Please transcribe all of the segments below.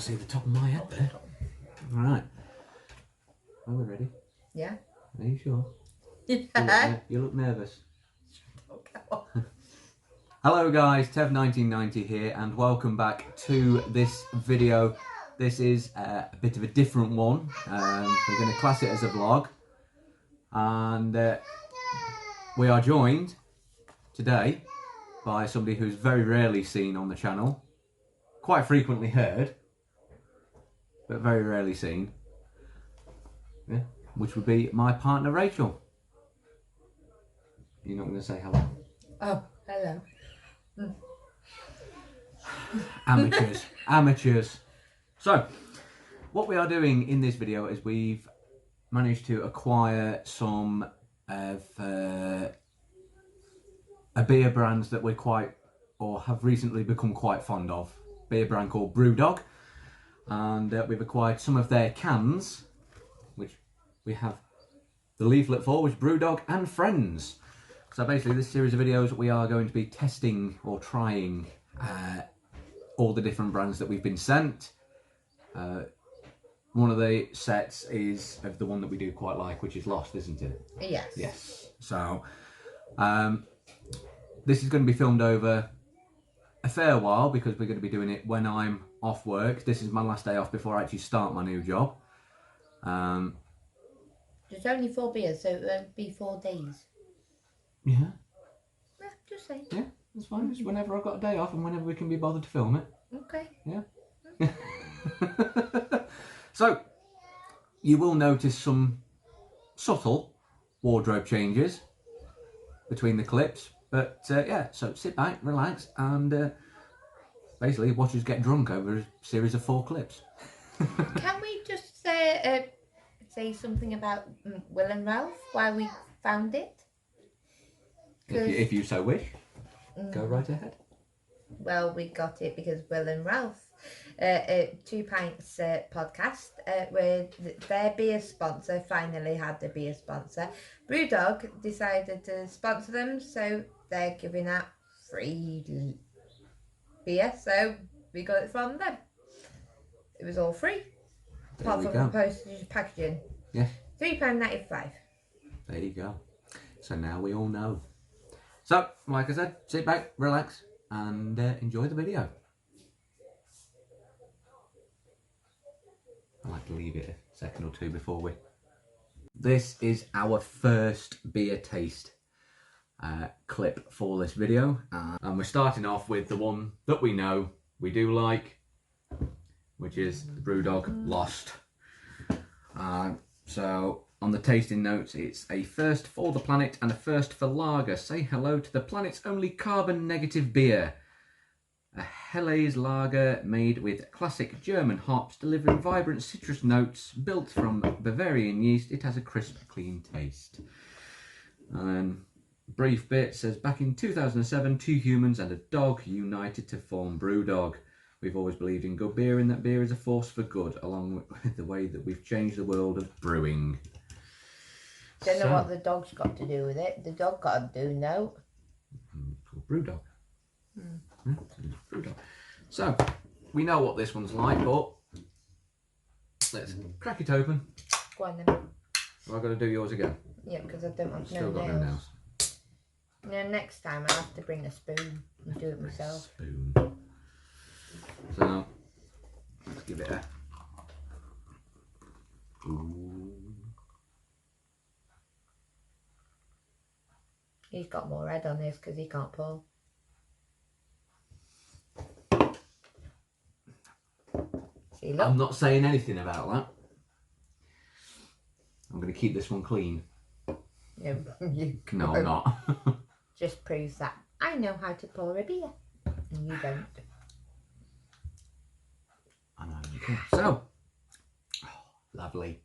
see the top of my head there. Right. Are we ready? Yeah. Are you sure? Yeah. You look nervous. Okay. Hello guys, Tev1990 here and welcome back to this video. This is a bit of a different one. We're going to class it as a vlog. And we are joined today by somebody who's very rarely seen on the channel. Quite frequently heard, but very rarely seen. Yeah, which would be my partner Rachel. You're not going to say hello? Oh, hello. Amateurs, amateurs. So, what we are doing in this video is we've managed to acquire some of a beer brands that we're quite, or have recently become quite fond of. Beer brand called Brewdog, and we've acquired some of their cans, which we have the leaflet for, which is Brewdog and Friends. So basically, this series of videos we are going to be testing or trying all the different brands that we've been sent. One of the sets is of the one that we do quite like, which is Lost, isn't it? Yes. Yes. So this is going to be filmed over a fair while because we're going to be doing it when I'm off work. This is my last day off before I actually start my new job. There's only 4 beers, so it won't be 4 days. Yeah. Yeah, just saying. Yeah, that's fine. It's whenever I've got a day off and whenever we can be bothered to film it. Okay. Yeah. So, you will notice some subtle wardrobe changes between the clips. But yeah, so sit back, relax, and basically watch us get drunk over a series of 4 clips. Can we just say something about Will and Ralph, why we found it? If you so wish, go right ahead. Well, we got it because Will and Ralph, 2 Pints podcast, where their beer sponsor finally had a beer sponsor. Brewdog decided to sponsor them, so they're giving out free beer, so we got it from them. It was all free, apart from the postage and packaging. Yeah. £3.95. There you go. So now we all know. So, like I said, sit back, relax, and enjoy the video. I like to leave it a second or two before we... This is our first beer taste clip for this video. And we're starting off with the one that we know we do like, which is the Brewdog Lost. So on the tasting notes, it's a first for the planet and a first for lager. Say hello to the planet's only carbon negative beer. A Helles lager made with classic German hops, delivering vibrant citrus notes. Built from Bavarian yeast, it has a crisp, clean taste. And then, brief bit says, back in 2007, 2 humans and a dog united to form Brewdog. We've always believed in good beer and that beer is a force for good, along with the way that we've changed the world of brewing. Don't know what the dog's got to do with it. The dog got to do no. Brewdog. Yeah, Brewdog. So, we know what this one's like, but let's crack it open. Go on then. Have I got to do yours again? Yeah, because I don't want Still got no nails. No, next time I'll have to bring a spoon and do it myself. Spoon. So, let's give it a... Ooh. He's got more head on this because he can't pull. See, look. I'm not saying anything about that. I'm going to keep this one clean. No, No, I'm not. Just proves that I know how to pour a beer and you don't. I know you can. So, oh, lovely.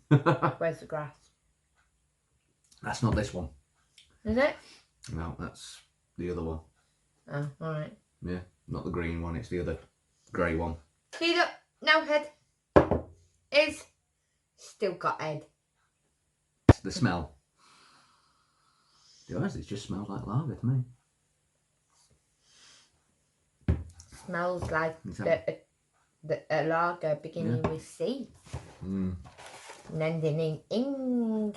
Where's the grass? That's not this one. Is it? No, that's the other one. Oh, alright. Yeah, not the green one, it's the other grey one. See, look, no head. Is still got head. It's the smell. To be honest, it just smells like lager to me. Smells like a lager beginning with C. And ending in ing.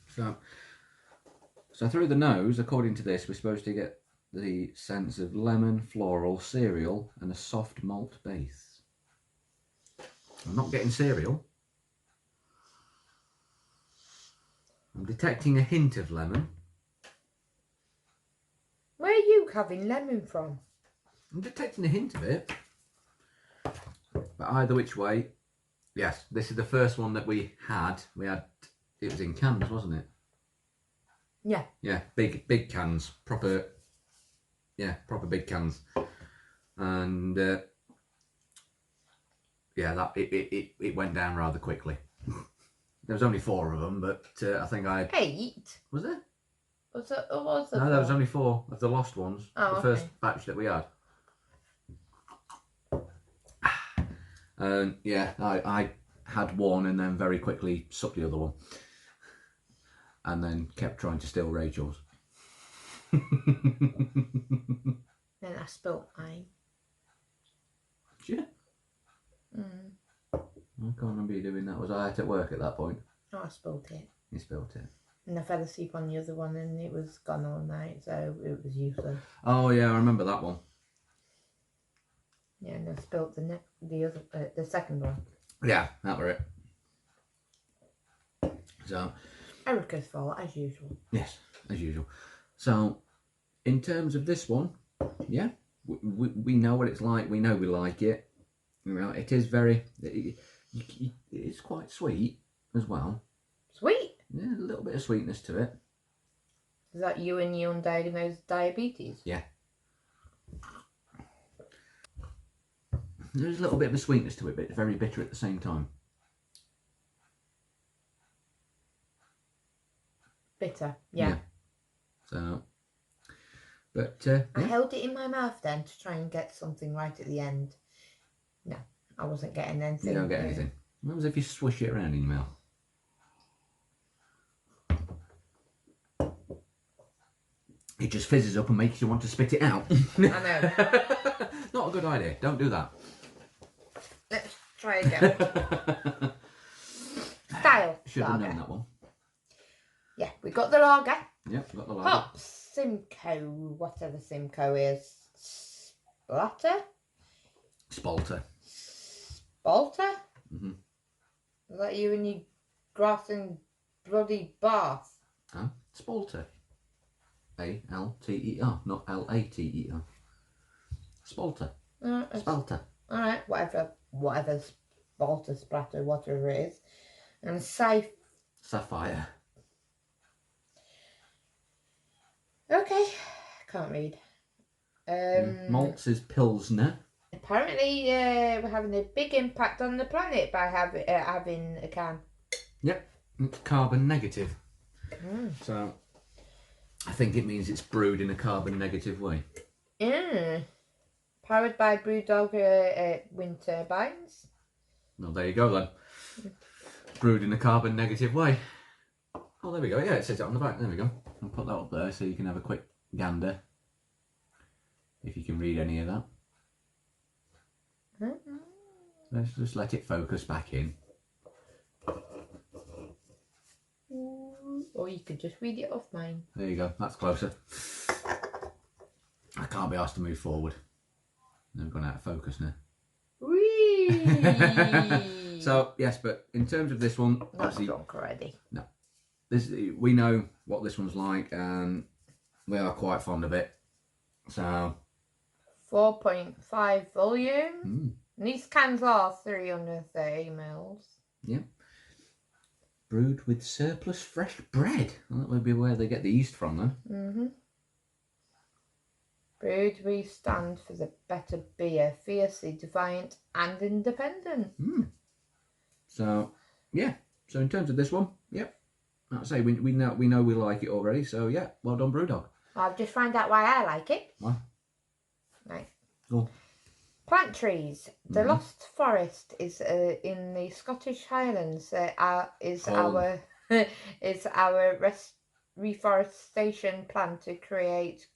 So through the nose, according to this, we're supposed to get the sense of lemon, floral, cereal, and a soft malt base. I'm not getting cereal. I'm detecting a hint of lemon. Where are you having lemon from? I'm detecting a hint of it. But either which way, yes, this is the first one that we had. It was in cans, wasn't it? Yeah. Yeah, big cans, proper big cans. And yeah, that it went down rather quickly. There was only 4 of them, but I think I... 8? Was there? Was there? Or was there? No, 4? there was only 4 of the lost ones. Oh, the first batch that we had. And yeah, I had one and then very quickly sucked the other one. And then kept trying to steal Rachel's. Then I spilt mine. Yeah. I can't remember you doing that. Was I at work at that point? Oh, I spilt it. You spilt it. And I fell asleep on the other one and it was gone all night, so it was useless. Oh yeah, I remember that one. Yeah, and I spilt the second one. Yeah, that were it. So... Erica's fault, as usual. Yes, as usual. So, in terms of this one, yeah, we know what it's like. We know we like it. You know, it is it's quite sweet as well. Sweet? Yeah, a little bit of sweetness to it. Is that you and your undiagnosed diabetes? Yeah. There's a little bit of a sweetness to it, but it's very bitter at the same time. Bitter, yeah. So, but I yeah. held it in my mouth then to try and get something right at the end. No, I wasn't getting anything. You don't get anything. What was if you swish it around in your mouth? It just fizzes up and makes you want to spit it out. I know. Not a good idea. Don't do that. Let's try again. Style. Should have lager. known that one. Yeah, we got the lager. Yep, got the lager. Hop Simcoe, whatever Simcoe is. Splatter? Spalter. Spalter? Mm-hmm. Is that you and your grass and bloody bath? Huh? Spalter. A-L-T-E-R, not L-A-T-E-R. Spalter. Spalter. Alright, whatever Spalter, splatter, whatever it is. And Sapphire. Okay, can't read. Malts is Pilsner. Apparently, we're having a big impact on the planet by having a can. Yep, it's carbon negative. So, I think it means it's brewed in a carbon negative way. Powered by Brewdog wind turbines. Well, there you go then. Brewed in a carbon negative way. Oh, there we go. Yeah, it says it on the back. There we go. I'll put that up there so you can have a quick gander. If you can read any of that. Let's just let it focus back in. Or you could just read it off mine. There you go. That's closer. I can't be asked to move forward. I've gone out of focus now. Whee! So, yes, but in terms of this one... Not drunk already. No. We know what this one's like and we are quite fond of it. So... 4.5 volume. And these cans are 330 mils. Yeah. Brewed with surplus fresh bread. Well, that would be where they get the yeast from then. Brewed, we stand for the better beer, fiercely defiant and independent. So, yeah. So in terms of this one, yep. Like I say, we know we like it already. So yeah, well done, Brewdog. I've just found out why I like it. Why? Right. Cool. Plant trees. The Lost Forest is in the Scottish Highlands. Is our reforestation plan to create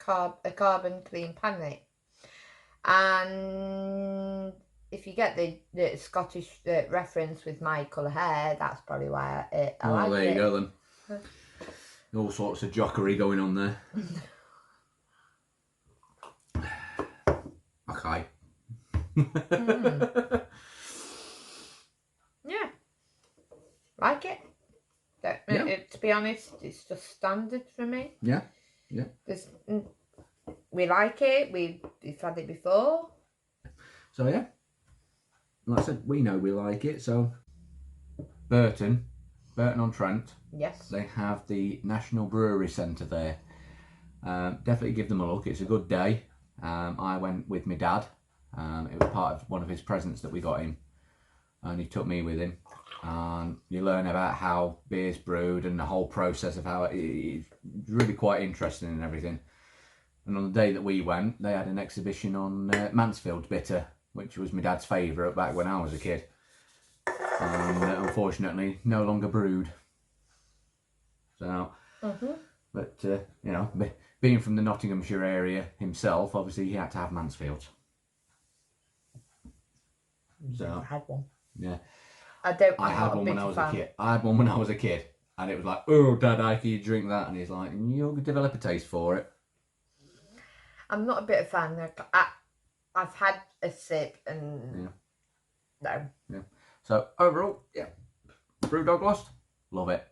a carbon clean planet. And if you get the Scottish reference with my colour hair, that's probably why I like it. There you go then. All sorts of jockery going on there. Okay. Yeah, like it. To be honest, it's just standard for me. Yeah. We like it. We've had it before. So yeah, like I said, we know we like it. So Burton on Trent. Yes. They have the National Brewery Centre there. Definitely give them a look. It's a good day. I went with my dad. It was part of one of his presents that we got him, and he took me with him. And you learn about how beer's brewed and the whole process of how it's really quite interesting and everything. And on the day that we went, they had an exhibition on Mansfield bitter, which was my dad's favourite back when I was a kid. And unfortunately, no longer brewed. So, but you know, being from the Nottinghamshire area himself, obviously he had to have Mansfield. So I had one. Yeah. I had one when I was a kid. I had one when I was a kid, and it was like, oh, Dad, how can you drink that? And he's like, you'll develop a taste for it. I'm not a bit of fan. I've had a sip and no. Yeah. So overall, yeah, Brewdog Lost, love it.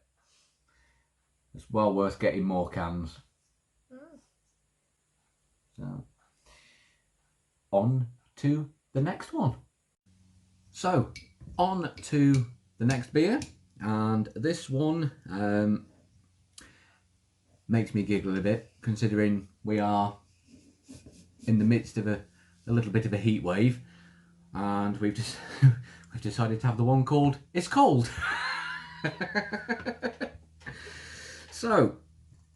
It's well worth getting more cans. So on to the next one. So on to the next beer, and this one makes me giggle a bit, considering we are in the midst of a little bit of a heat wave, and we've decided to have the one called It's Cold. So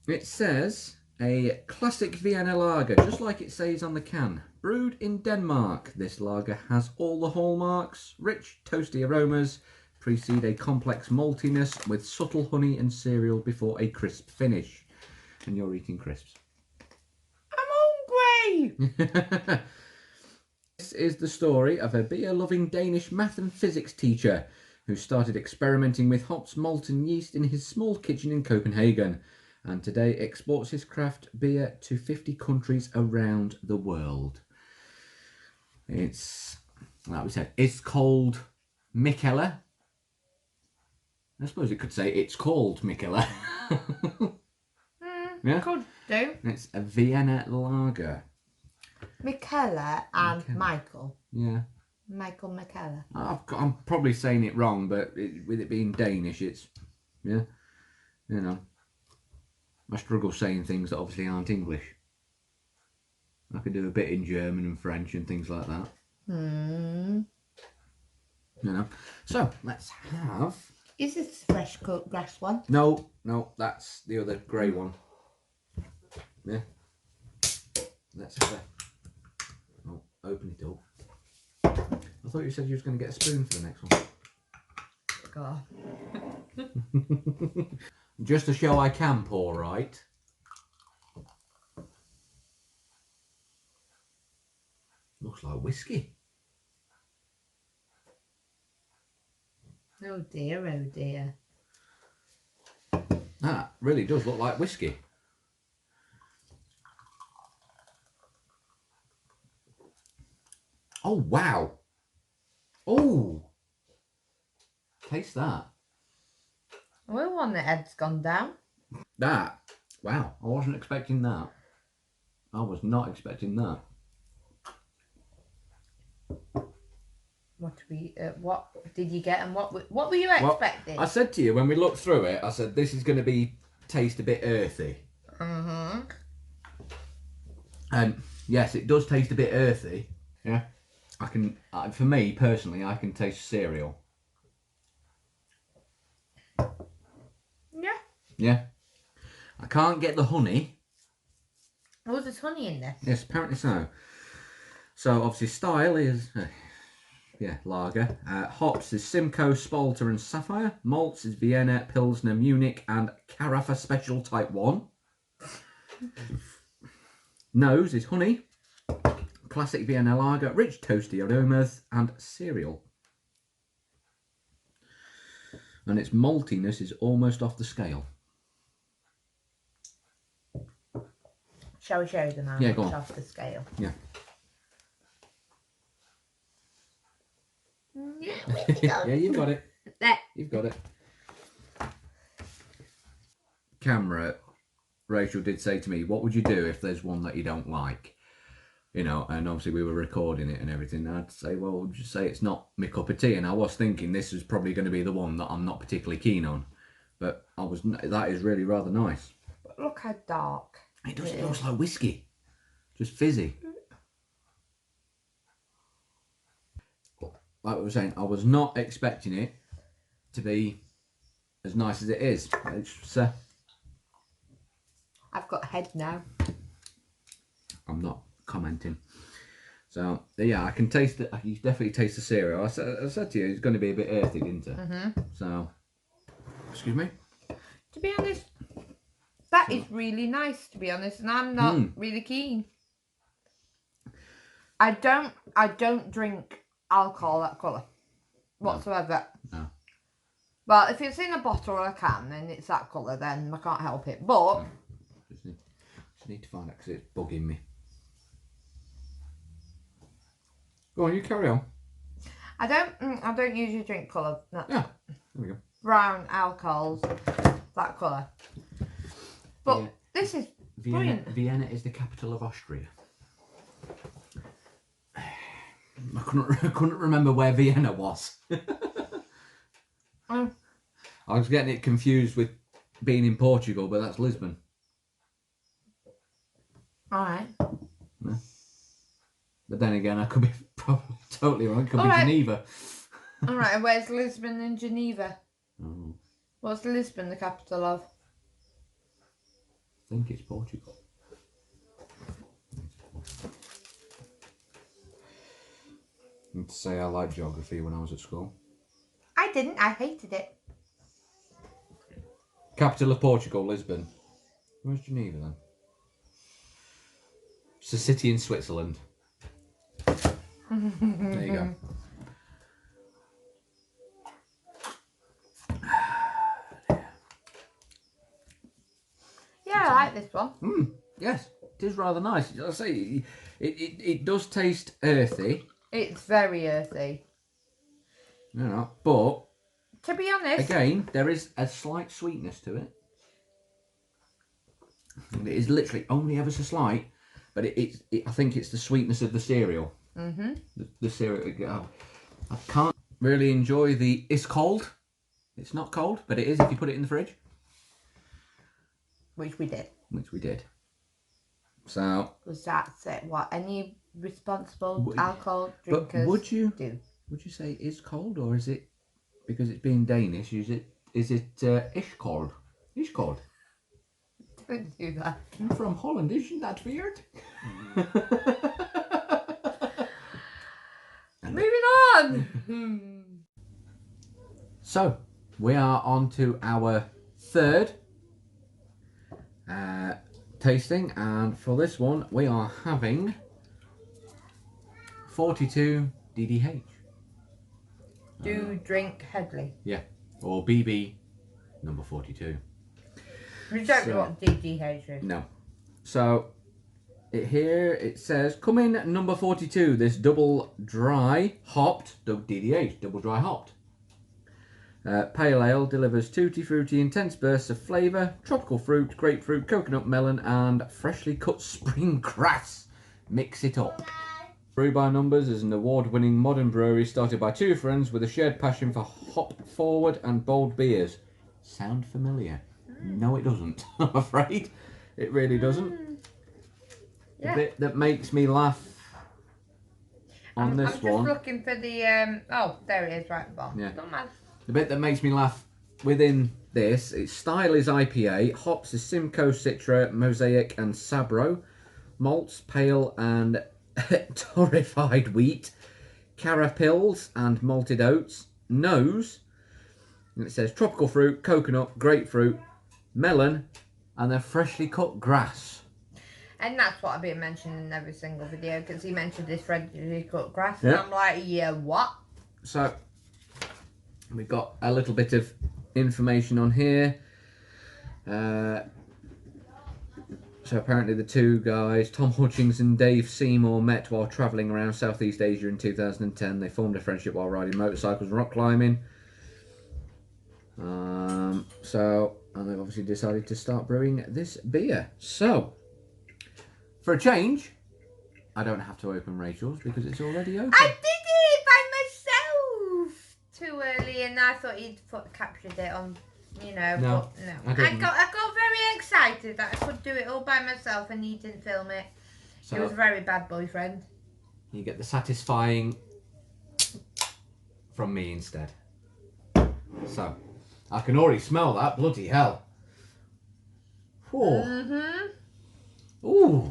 it says a classic Vienna lager, just like it says on the can. Brewed in Denmark, this lager has all the hallmarks. Rich, toasty aromas precede a complex maltiness with subtle honey and cereal before a crisp finish. And you're eating crisps. I'm hungry! This is the story of a beer-loving Danish math and physics teacher who started experimenting with hops, malt and yeast in his small kitchen in Copenhagen, and today exports his craft beer to 50 countries around the world. It's, like we said, it's called Mikkeller. I suppose it could say it's called Mikkeller. Yeah? Could do. It's a Vienna lager. Mikkeller and Michael. Yeah. Michael Mikkeller. I'm probably saying it wrong, but with it being Danish, it's, yeah, you know. I struggle saying things that obviously aren't English. I can do a bit in German and French and things like that. You know. So, let's have... Is this the fresh cut grass one? No, that's the other grey one. Yeah. Let's have a... Oh, open it up. I thought you said you was going to get a spoon for the next one. God. Just to show I can pour right. Looks like whiskey. Oh dear, oh dear. That really does look like whiskey. Oh, wow. Oh. Taste that. Well, one that head's gone down. That. Wow. I wasn't expecting that. I was not expecting that. What did you get and what were you expecting? I said to you when we looked through it, I said this is going to taste a bit earthy. And yes, it does taste a bit earthy. Yeah. For me personally, I can taste cereal. Yeah. Yeah. I can't get the honey. Oh, there's honey in this. Yes, apparently so. So obviously style is, lager. Hops is Simcoe, Spalter and Sapphire. Malts is Vienna, Pilsner, Munich and Carafa Special Type 1. Nose is honey, classic Vienna lager, rich toasty aromas, and cereal. And its maltiness is almost off the scale. Shall we show them how Yeah, much go on. off the scale? Yeah. Yeah, Yeah, you've got it. There. You've got it. Camera, Rachel did say to me, what would you do if there's one that you don't like? You know, and obviously we were recording it and everything. I'd say, well, just say it's not my cup of tea. And I was thinking this is probably going to be the one that I'm not particularly keen on. But that is really rather nice. But look how dark. It does. It looks like whiskey. Just fizzy. Like we were saying, I was not expecting it to be as nice as it is. It's, I've got a head now. I'm not commenting. So, yeah, I can taste it. I can definitely taste the cereal. I said to you, it's going to be a bit earthy, didn't it? Mm-hmm. So, excuse me? To be honest, that is really nice, to be honest, and I'm not really keen. I don't drink alcohol that colour whatsoever. No. Well, if it's in a bottle or a can and it's that colour, then I can't help it. But Just need to find out because it's bugging me. Go on, you carry on. I don't usually drink colour. No. Yeah, there we go. Brown alcohols, that colour. But this is brilliant. Vienna is the capital of Austria. I couldn't remember where Vienna was. I was getting it confused with being in Portugal, but that's Lisbon. Alright. Yeah. But then again, I could be probably totally wrong. It could be Alright. Geneva. Alright, and where's Lisbon and Geneva? Oh, What's Lisbon the capital of? I think it's Portugal. I need to say I liked geography when I was at school. I didn't, I hated it. Capital of Portugal, Lisbon. Where's Geneva then? It's a city in Switzerland. There you go. Yeah, I like this one. Yes, it is rather nice. I say it does taste earthy. It's very earthy. You know, but To be honest, again, there is a slight sweetness to it. It is literally only ever so slight, but I think it's the sweetness of the cereal. mm-hmm. The cereal. I can't really enjoy the. It's cold. It's not cold, but it is if you put it in the fridge. Which we did. Which we did. So. Was that what any responsible alcohol drinkers would you do? Would you say it's cold, or is it because it's being Danish? Is it ish cold? Ish cold. Don't do that. I'm from Holland. Isn't that weird? Moving on. So we are on to our third tasting, and for this one we are having 42 DDH. Do drink heavily. Yeah, or BB number 42. We don't know what DDH is. No. So here it says, come in number 42, this double dry hopped, DDH, double dry hopped. Pale ale delivers tutti fruity intense bursts of flavour, tropical fruit, grapefruit, coconut, melon and freshly cut spring grass. Mix it up. Brew by Numbers is an award-winning modern brewery started by two friends with a shared passion for hop-forward and bold beers. Sound familiar? No, it doesn't. I'm afraid. It really doesn't. Yeah. The bit that makes me laugh on this one. I'm just looking for the oh, there it is, right at the bottom. Yeah. Don't matter. The bit that makes me laugh within this, its style is IPA, hops is Simcoe, Citra, Mosaic and Sabro, malts, pale and torrefied wheat, carapils and malted oats, nose, and it says tropical fruit, coconut, grapefruit, melon and then freshly cut grass. And that's what I've been mentioning in every single video, because he mentioned this freshly cut grass, Yeah. and I'm like, yeah, what? So, we've got a little bit of information on here. So apparently the two guys, Tom Hutchings and Dave Seymour, met while travelling around Southeast Asia in 2010. They formed a friendship while riding motorcycles and rock climbing. And they've obviously decided to start brewing this beer. So, for a change, I don't have to open Rachel's because it's already open. I did it by myself too early, and I thought you'd captured it on, you know. No, but no. I didn't. I got very excited that I could do it all by myself, and you didn't film it. So, It was a very bad boyfriend. you get the satisfying from me instead. So, I can already smell that. Bloody hell. Oh. Mm-hmm. Ooh.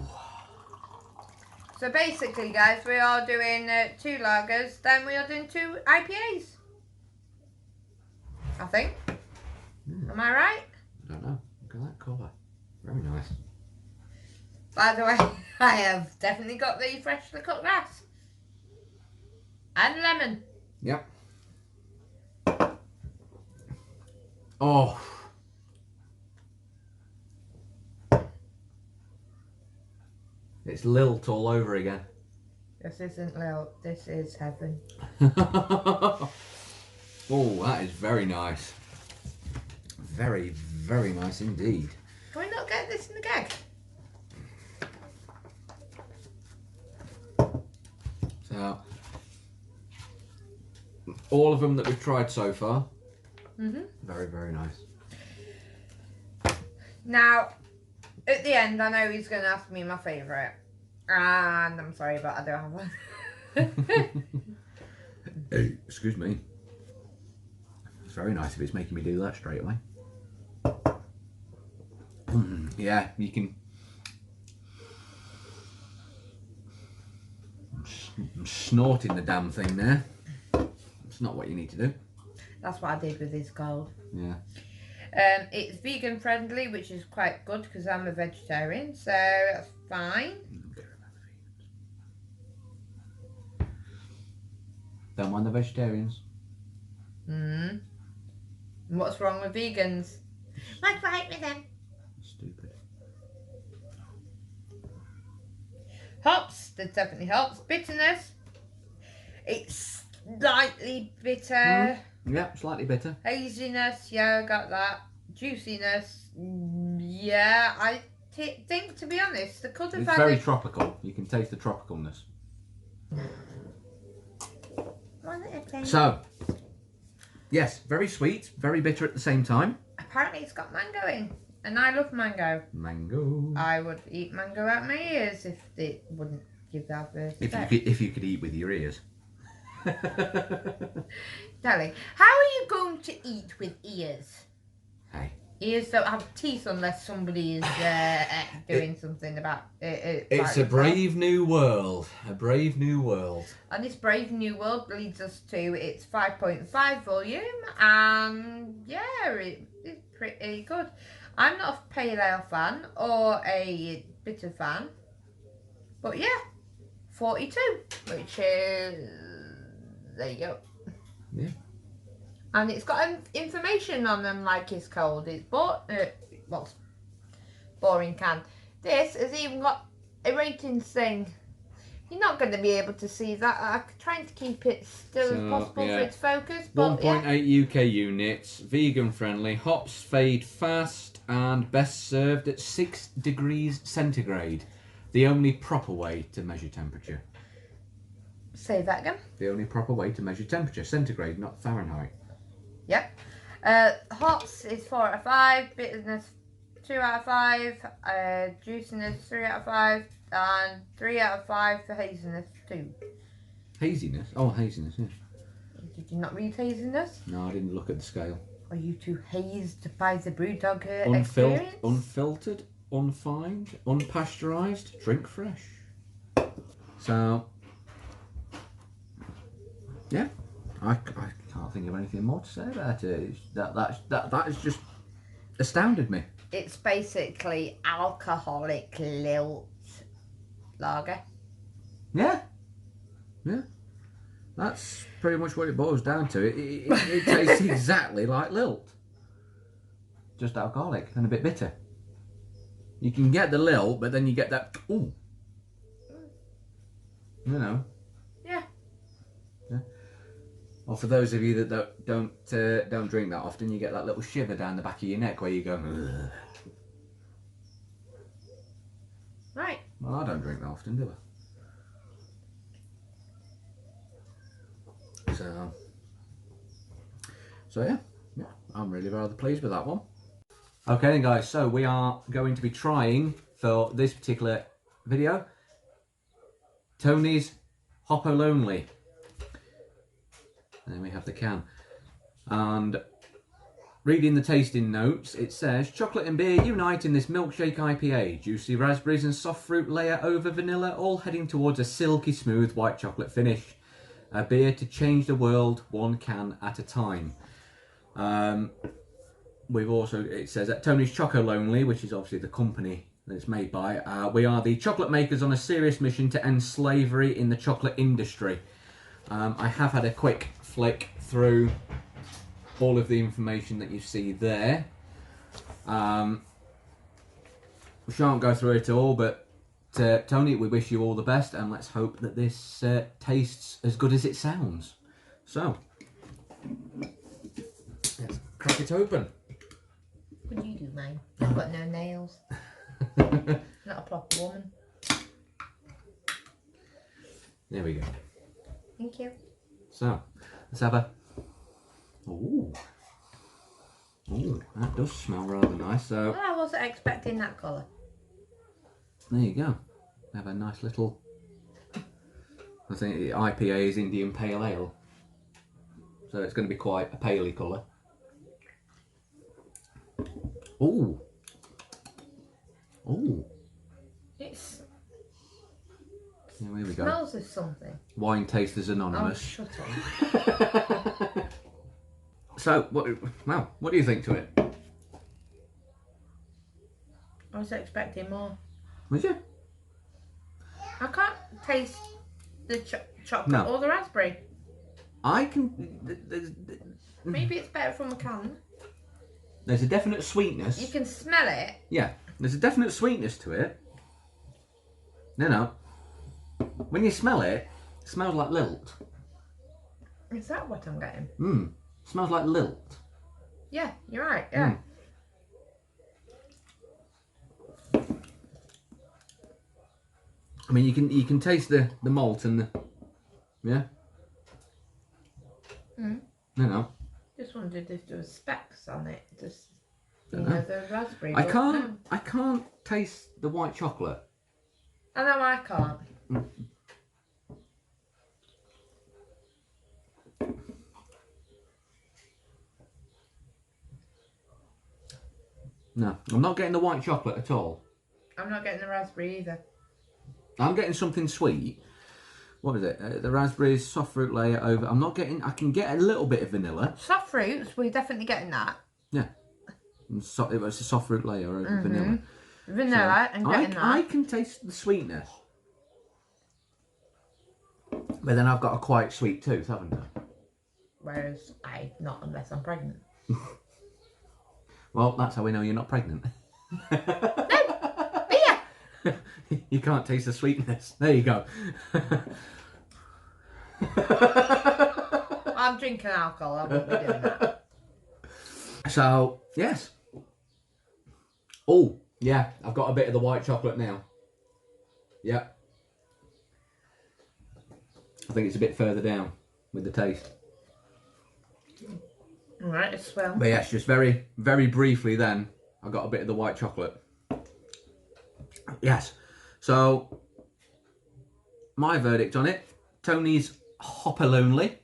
So basically, guys, we are doing 2 lagers, then we are doing 2 IPAs. I think. Am I right? I don't know. Look at that colour. Very nice. By the way, I have definitely got the freshly cut grass. And lemon. Yep. Oh. It's lilt all over again. This isn't lilt, this is heaven. Oh, that is very nice. Very, very nice indeed. Can we not get this in the keg? So, all of them that we've tried so far, very, very nice. Now, at the end, I know he's going to ask me my favourite. And I'm sorry, but I don't have one. Hey, excuse me. It's very nice if it's making me do that straight away. Yeah, you can. I'm snorting the damn thing there. It's not what you need to do. That's what I did with this gold. Yeah. It's vegan friendly, which is quite good because I'm a vegetarian, so that's fine. Don't mind the vegetarians. What's wrong with vegans? What's right with them? Stupid. Hops, there's definitely hops. Bitterness, it's slightly bitter. Yeah, slightly bitter. Haziness, yeah, I got that. Juiciness, yeah, I think, to be honest, the could have It's had very tropical. You can taste the tropicalness. So, yes, very sweet, very bitter at the same time. Apparently it's got mango in, and I love mango. Mango. I would eat mango out my ears if it wouldn't give that the If you could eat with your ears. Darling, how are you going to eat with ears? Hey. Ears don't have teeth unless somebody is doing something about it. It's a brave new world. A brave new world. And this brave new world leads us to its 5.5 volume, and yeah, it's pretty good. I'm not a pale ale fan or a bitter fan, but yeah, 42, which is, there you go. Yeah. And it's got information on them like it's cold. It's what's boring can. This has even got a ratings thing. You're not going to be able to see that. I'm trying to keep it still as possible for its focus. But 1.8 UK units, vegan friendly, hops fade fast, and best served at 6 degrees centigrade. The only proper way to measure temperature. Say that again. The only proper way to measure temperature, centigrade, not Fahrenheit. Yep. Hops is 4 out of 5. Bitterness 2 out of 5. Juiciness 3 out of 5. And 3 out of 5 for haziness 2. Haziness? Oh, haziness, yeah. Did you not read haziness? No, I didn't look at the scale. Are you too hazed by the Brewdog experience? Unfiltered, unfined, unpasteurised, drink fresh. So, yeah, I can't think of anything more to say about it. That has just astounded me. It's basically alcoholic lilt. lager. Yeah. Yeah. That's pretty much what it boils down to. It tastes exactly like Lilt. Just alcoholic and a bit bitter. You can get the Lilt, but then you get that, ooh. You know. Yeah. Yeah. Or for those of you that don't drink that often, you get that little shiver down the back of your neck where you go, ugh. Right. Well, I don't drink that often, do I? So yeah, I'm really rather pleased with that one. Okay then guys, so we are going to be trying for this particular video Tony's Hopper Lonely. And then we have the can. And reading the tasting notes, it says, chocolate and beer unite in this milkshake IPA. Juicy raspberries and soft fruit layer over vanilla, all heading towards a silky smooth white chocolate finish. A beer to change the world, one can at a time. We've also, it says at Tony's Choco Lonely, which is obviously the company that it's made by, we are the chocolate makers on a serious mission to end slavery in the chocolate industry. I have had a quick flick through all of the information that you see there. We shan't go through it all, but Tony, we wish you all the best, and let's hope that this tastes as good as it sounds. So, let's crack it open. What do you do, mate? I've got no nails. Not a proper woman. There we go. Thank you. So, let's have a... Ooh. Ooh, that does smell rather nice. So, Well, I wasn't expecting that colour. there you go. Have a nice little... I think the IPA is Indian Pale Ale. So it's going to be quite a paley colour. Ooh. Ooh. It's... Yeah, here we go. smells of something. Wine Tasters Oh, Anonymous. shut up. So, what do you think to it? I was expecting more. Was you? I can't taste the chocolate No. or the raspberry. I can... Maybe it's better from a can. There's a definite sweetness. You can smell it. Yeah, there's a definite sweetness to it. No. When you smell it, it smells like Lilt. Is that what I'm getting? Smells like Lilt. Yeah, you're right. Yeah. I mean, you can taste the malt and the... Yeah? No. Just wondered if there was specks on it. Just, Don't know. the raspberry. I but can't. no. I can't taste the white chocolate. I know I can't. No, I'm not getting the white chocolate at all. I'm not getting the raspberry either. I'm getting something sweet. What is it? The raspberries, soft fruit layer over. I'm not getting. I can get a little bit of vanilla. Soft fruits, we're definitely getting that. Yeah, and it was a soft fruit layer over vanilla. Vanilla and getting that. I can taste the sweetness, but then I've got a quite sweet tooth, haven't I? Whereas not unless I'm pregnant. Well, that's how we know you're not pregnant. Beer! You can't taste the sweetness. There you go. I'm drinking alcohol, I won't be doing that. So, yes. Oh, yeah, I've got a bit of the white chocolate now. Yeah. I think it's a bit further down with the taste. Alright, it's swell. But yes, just very, very briefly then, I got a bit of the white chocolate. Yes. So, my verdict on it, Tony's Hopper Lonely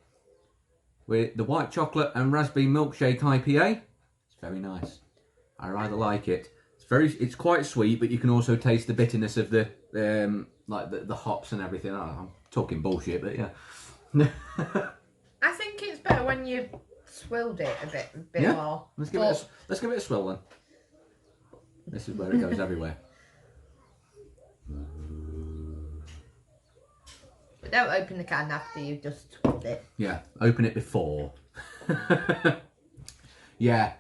with the white chocolate and raspberry milkshake IPA. It's very nice. I rather like it. It's quite sweet, but you can also taste the bitterness of the like the hops and everything. I'm talking bullshit, but yeah. I think it's better when you swilled it a bit Yeah. more. Let's give it a swirl then. This is where it goes everywhere. But don't open the can after you've just swabbed it. Yeah, open it before. yeah,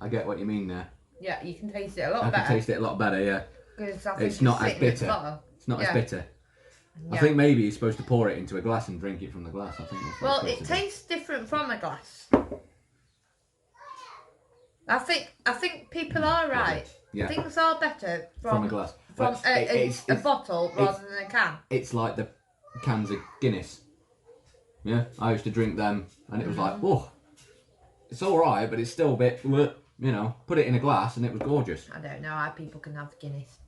I get what you mean there. Yeah, you can taste it a lot better. I can taste it a lot better, yeah. Because I think It's not as bitter. It's not as bitter. I think maybe you're supposed to pour it into a glass and drink it from the glass. I think that's what it tastes different from a glass. I think people are right. Yeah. Things are better from a glass. From a bottle rather than a can. It's like the cans of Guinness. Yeah, I used to drink them and it was like, oh, it's alright, but it's still a bit, you know, put it in a glass and it was gorgeous. I don't know how people can have Guinness.